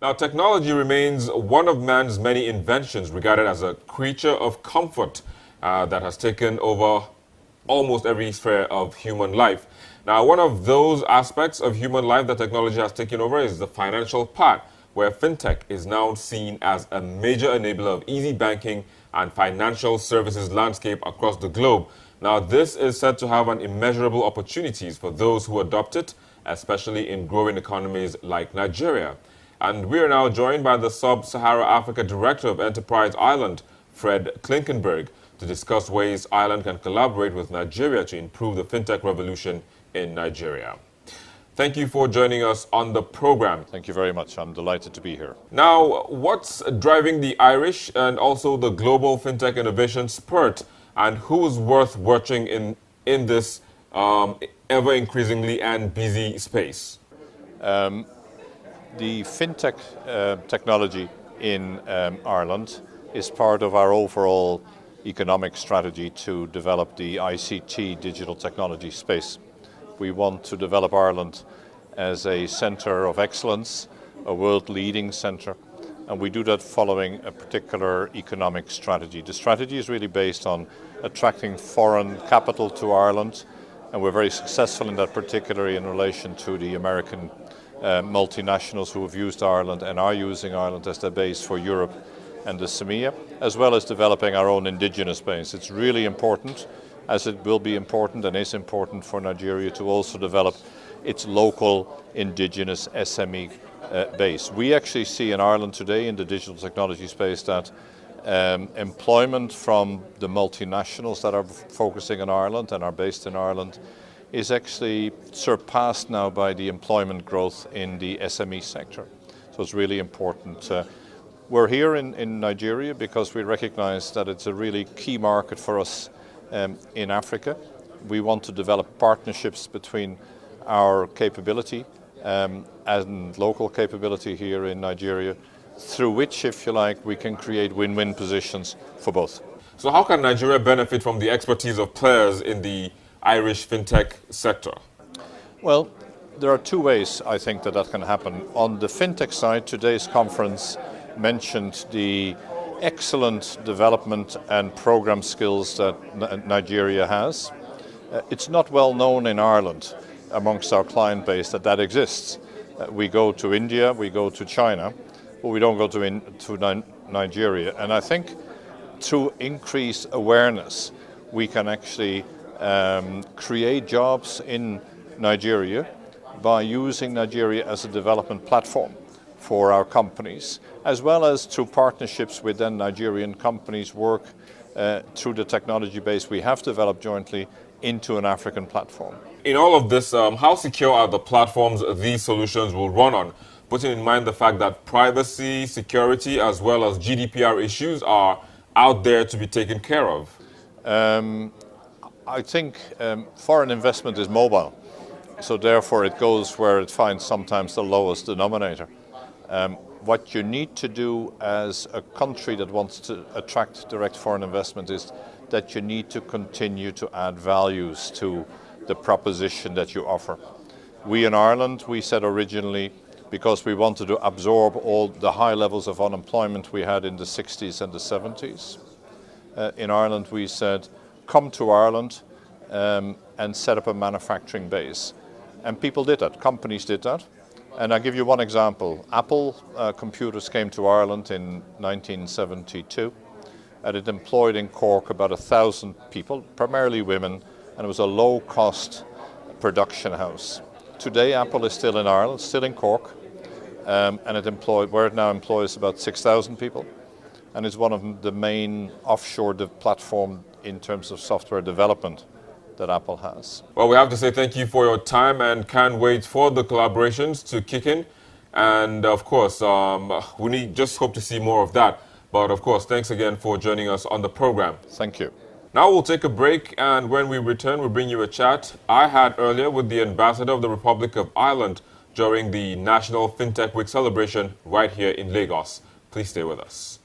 Now, technology remains one of man's many inventions regarded as a creature of comfort that has taken over almost every sphere of human life. Now, one of those aspects of human life that technology has taken over is the financial part, where fintech is now seen as a major enabler of easy banking and financial services landscape across the globe. Now, this is said to have an immeasurable opportunities for those who adopt it, especially in growing economies like Nigeria. And we are now joined by the Sub-Sahara Africa Director of Enterprise Ireland, Fred Klinkenberg, to discuss ways Ireland can collaborate with Nigeria to improve the fintech revolution in Nigeria. Thank you for joining us on the program. Thank you very much. I'm delighted to be here. Now, what's driving the Irish and also the global fintech innovation spurt, and who's worth watching in this ever increasingly and busy space? The fintech technology in Ireland is part of our overall economic strategy to develop the ICT digital technology space. We want to develop Ireland as a centre of excellence, a world-leading centre, and we do that following a particular economic strategy. The strategy is really based on attracting foreign capital to Ireland, and we're very successful in that, particularly in relation to the American multinationals who have used Ireland and are using Ireland as their base for Europe and the CEMEA, as well as developing our own indigenous base. It's really important, as it will be important and is important for Nigeria to also develop its local indigenous SME base. We actually see in Ireland today in the digital technology space that employment from the multinationals that are focusing on Ireland and are based in Ireland is actually surpassed now by the employment growth in the SME sector. So it's really important. We're here in Nigeria because we recognize that it's a really key market for us in Africa. We want to develop partnerships between our capability and local capability here in Nigeria, through which, if you like, we can create win-win positions for both. So how can Nigeria benefit from the expertise of players in the Irish fintech sector? Well, there are two ways I think that can happen. On the fintech side, today's conference mentioned the excellent development and program skills that Nigeria has. It's not well known in Ireland amongst our client base that exists. We go to India, we go to China, but we don't go to Nigeria. And I think through increased awareness, we can actually create jobs in Nigeria by using Nigeria as a development platform for our companies, as well as through partnerships with then Nigerian companies work through the technology base we have developed jointly into an African platform. In all of this, how secure are the platforms these solutions will run on, putting in mind the fact that privacy, security, as well as GDPR issues are out there to be taken care of? I think foreign investment is mobile, so therefore it goes where it finds sometimes the lowest denominator. What you need to do as a country that wants to attract direct foreign investment is that you need to continue to add values to the proposition that you offer. We in Ireland, we said originally, because we wanted to absorb all the high levels of unemployment we had in the 60s and the 70s, in Ireland we said, come to Ireland and set up a manufacturing base. And people did that, companies did that. And I'll give you one example. Apple computers came to Ireland in 1972, and it employed in Cork about 1,000 people, primarily women, and it was a low-cost production house. Today, Apple is still in Ireland, still in Cork, and where it now employs about 6,000 people, and is one of the main offshore platform in terms of software development that Apple has. Well, we have to say thank you for your time and can't wait for the collaborations to kick in. And of course, we just hope to see more of that. But of course, thanks again for joining us on the program. Thank you. Now we'll take a break, and when we return, we'll bring you a chat I had earlier with the Ambassador of the Republic of Ireland during the National Fintech Week celebration right here in Lagos. Please stay with us.